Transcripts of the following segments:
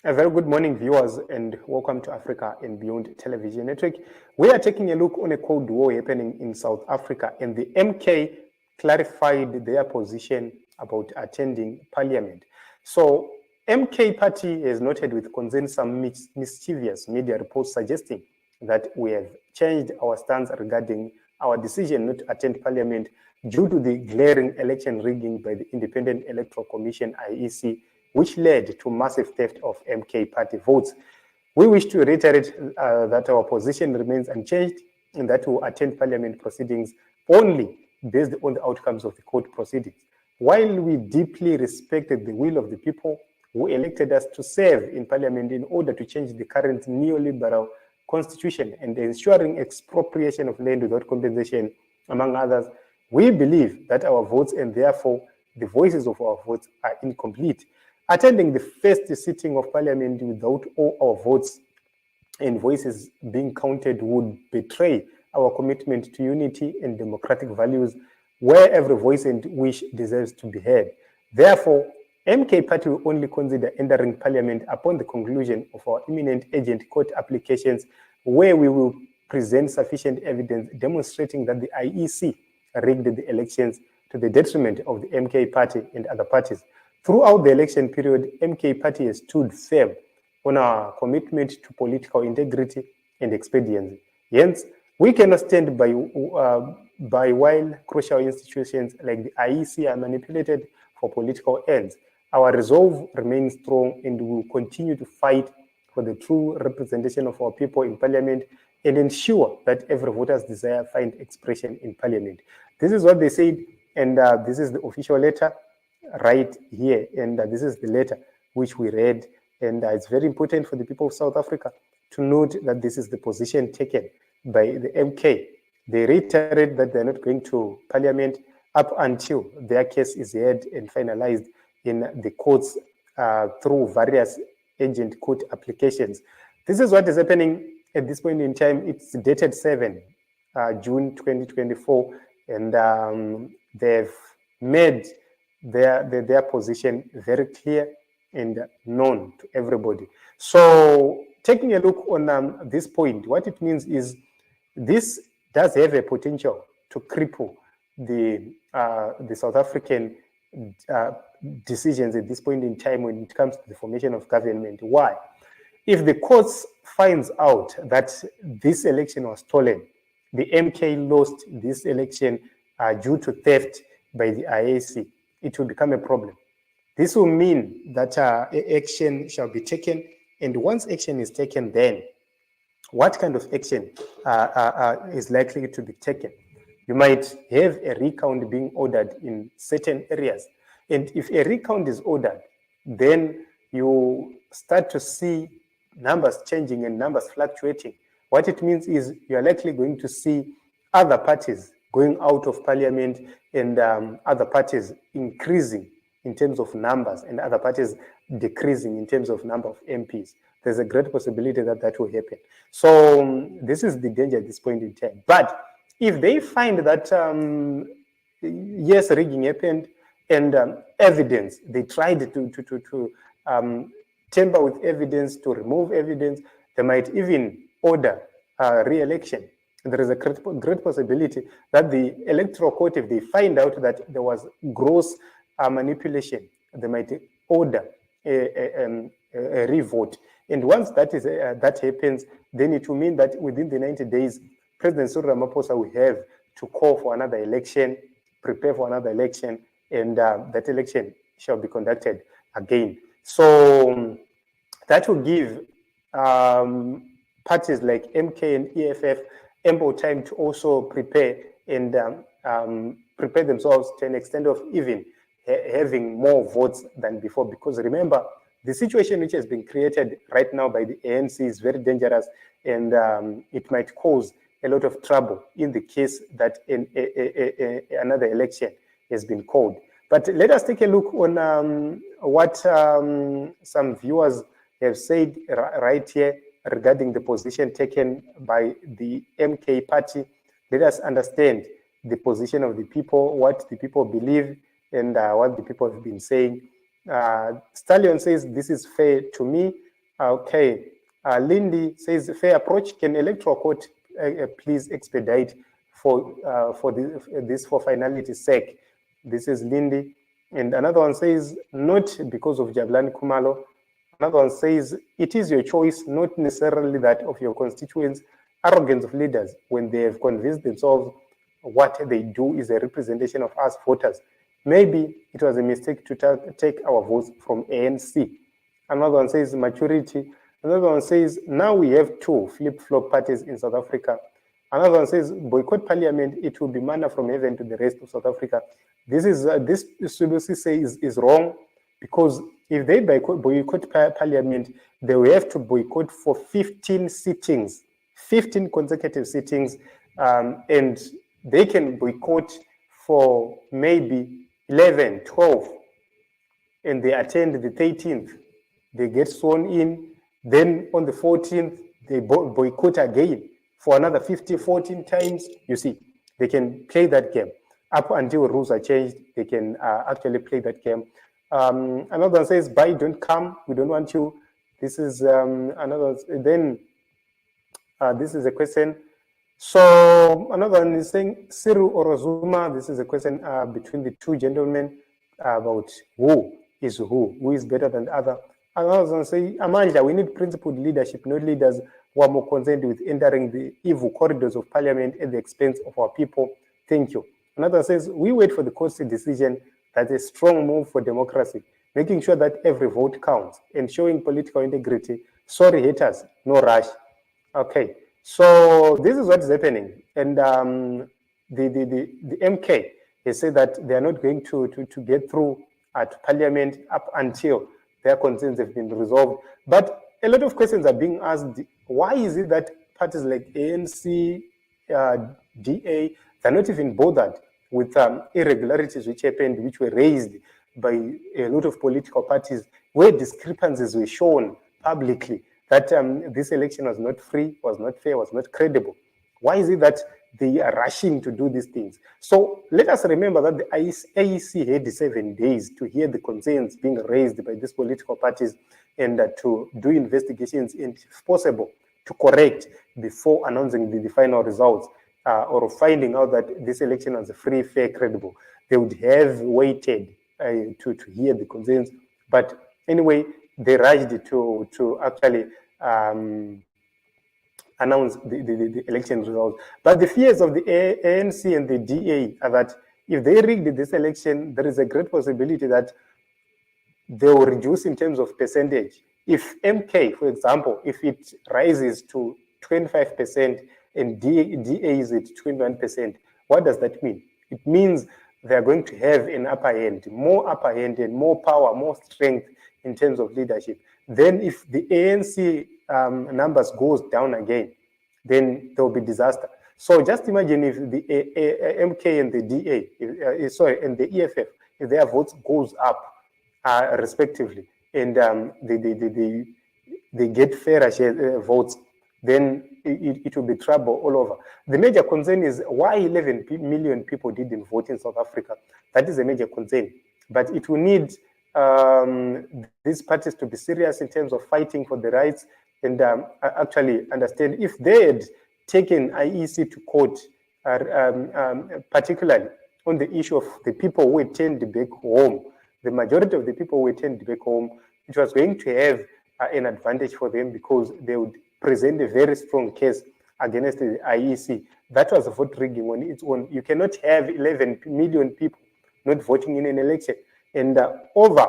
A very good morning, viewers, and welcome to Africa and Beyond Television Network. We are taking a look on a cold war happening in South Africa, and the MK clarified their position about attending parliament. So, MK party has noted with concern some mischievous media reports suggesting that we have changed our stance regarding our decision not to attend parliament due to the glaring election rigging by the Independent Electoral Commission, IEC, which led to massive theft of MK party votes. We wish to reiterate that our position remains unchanged and that we will attend parliament proceedings only based on the outcomes of the court proceedings. While we deeply respected the will of the people who elected us to serve in parliament in order to change the current neoliberal constitution and ensuring expropriation of land without compensation, among others, we believe that our votes and therefore the voices of our votes are incomplete. Attending the first sitting of parliament without all our votes and voices being counted would betray our commitment to unity and democratic values, where every voice and wish deserves to be heard. Therefore, MK party will only consider entering parliament upon the conclusion of our imminent urgent court applications, where we will present sufficient evidence demonstrating that the IEC rigged the elections to the detriment of the MK party and other parties. Throughout the election period, MK party has stood firm on our commitment to political integrity and expediency. Hence, we cannot stand by while crucial institutions like the IEC are manipulated for political ends. Our resolve remains strong and we will continue to fight for the true representation of our people in parliament and ensure that every voter's desire find expression in parliament. This is what they said, and this is the official letter right here, and this is the letter which we read, and it's very important for the people of South Africa to note that this is the position taken by the MK. They reiterate that they're not going to parliament up until their case is heard and finalized in the courts through various urgent court applications. This is what is happening at this point in time. It's dated 7 June 2024, and they've made their position very clear and known to everybody. So taking a look on this point, what it means is this does have a potential to cripple the South African decisions at this point in time when it comes to the formation of government. Why? If the courts finds out that this election was stolen, the MK lost this election due to theft by the IEC, it will become a problem. This will mean that action shall be taken, and once action is taken, then what kind of action is likely to be taken? You might have a recount being ordered in certain areas, and if a recount is ordered, then you start to see numbers changing and numbers fluctuating. What it means is you are likely going to see other parties going out of parliament and other parties increasing in terms of numbers and other parties decreasing in terms of number of MPs. There's a great possibility that that will happen. So this is the danger at this point in time. But if they find that, yes, rigging happened and evidence, they tried to tamper with evidence, to remove evidence, they might even order re-election. There is a great possibility that the electoral court, if they find out that there was gross manipulation, they might order a revote. And once that happens, then it will mean that within the 90 days, President Cyril Ramaphosa will have to call for another election, prepare for another election, and that election shall be conducted again. So that will give parties like MK and EFF ample time to also prepare and prepare themselves to an extent of even having more votes than before. Because remember, the situation which has been created right now by the ANC is very dangerous, and it might cause a lot of trouble in the case that another election has been called. But let us take a look on what some viewers have said right here regarding the position taken by the MK party. Let us understand the position of the people, what the people believe, and what the people have been saying. Stallion says, this is fair to me. Okay. Lindy says, fair approach. Can electoral court please expedite this for finality's sake? This is Lindy. And another one says, not because of Jabulani Khumalo. Another one says, it is your choice, not necessarily that of your constituents. Arrogance of leaders when they have convinced themselves what they do is a representation of us voters. Maybe it was a mistake to take our votes from ANC. Another one says maturity. Another one says now we have two flip-flop parties in South Africa. Another one says boycott parliament, it will be manna from heaven to the rest of South Africa. This Sulusi says is wrong, because if they boycott parliament, they will have to boycott for 15 sittings, 15 consecutive sittings, and they can boycott for maybe 11, 12, and they attend the 13th. They get sworn in. Then on the 14th, they boycott again for another 14 times. You see, they can play that game. Up until rules are changed, they can actually play that game. Another one says, "Bye, don't come. We don't want you." This is another. Then this is a question. So another one is saying, Cyril or Zuma. This is a question between the two gentlemen about who is better than the other. Another one say, Amandla, we need principled leadership, not leaders who are more concerned with entering the evil corridors of parliament at the expense of our people. Thank you. Another says, we wait for the court's decision. That's a strong move for democracy, making sure that every vote counts and showing political integrity. Sorry, haters, no rush. Okay, so this is what is happening. And the MK, they say that they are not going to get through at parliament up until their concerns have been resolved. But a lot of questions are being asked. Why is it that parties like ANC, DA, they're not even bothered with irregularities which happened, which were raised by a lot of political parties, where discrepancies were shown publicly that this election was not free, was not fair, was not credible? Why is it that they are rushing to do these things? So let us remember that the AEC had 7 days to hear the concerns being raised by these political parties and to do investigations and, if possible, to correct before announcing the final results or finding out that this election was free, fair, credible. They would have waited to hear the concerns. But anyway, they rushed to actually announce the election results. But the fears of the ANC and the DA are that if they rigged this election, there is a great possibility that they will reduce in terms of percentage. If MK, for example, if it rises to 25% and DA is at 21%, what does that mean? It means they're going to have an upper hand, more upper hand and more power, more strength in terms of leadership. Then if the ANC numbers goes down again, then there will be disaster. So just imagine if the MK and the DA, and the EFF, if their votes goes up respectively, and they get fairer share, votes, then it will be trouble all over. The major concern is why 11 million people didn't vote in South Africa. That is a major concern. But it will need these parties to be serious in terms of fighting for the rights and actually understand if they had taken IEC to court, particularly on the issue of the people who returned back home, the majority of the people who returned back home, it was going to have an advantage for them because they would present a very strong case against the IEC. That was vote rigging on its own. You cannot have 11 million people not voting in an election, and over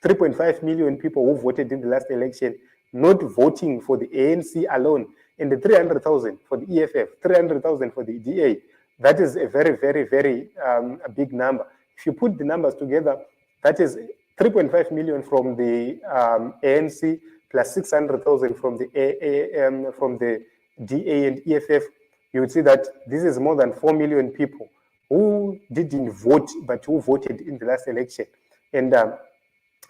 3.5 million people who voted in the last election not voting for the ANC alone, and the 300,000 for the EFF, 300,000 for the DA. That is a very, very, very big number. If you put the numbers together, that is 3.5 million from the ANC plus 600,000 from the DA and EFF. You would see that this is more than 4 million people who didn't vote but who voted in the last election, and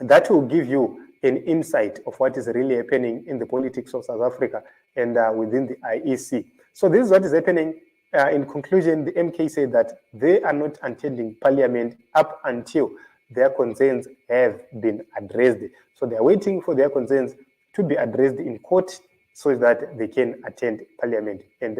that will give you an insight of what is really happening in the politics of South Africa and within the IEC. So this is what is happening. In conclusion, the MK said that they are not attending parliament up until their concerns have been addressed. So they are waiting for their concerns to be addressed in court so that they can attend parliament. And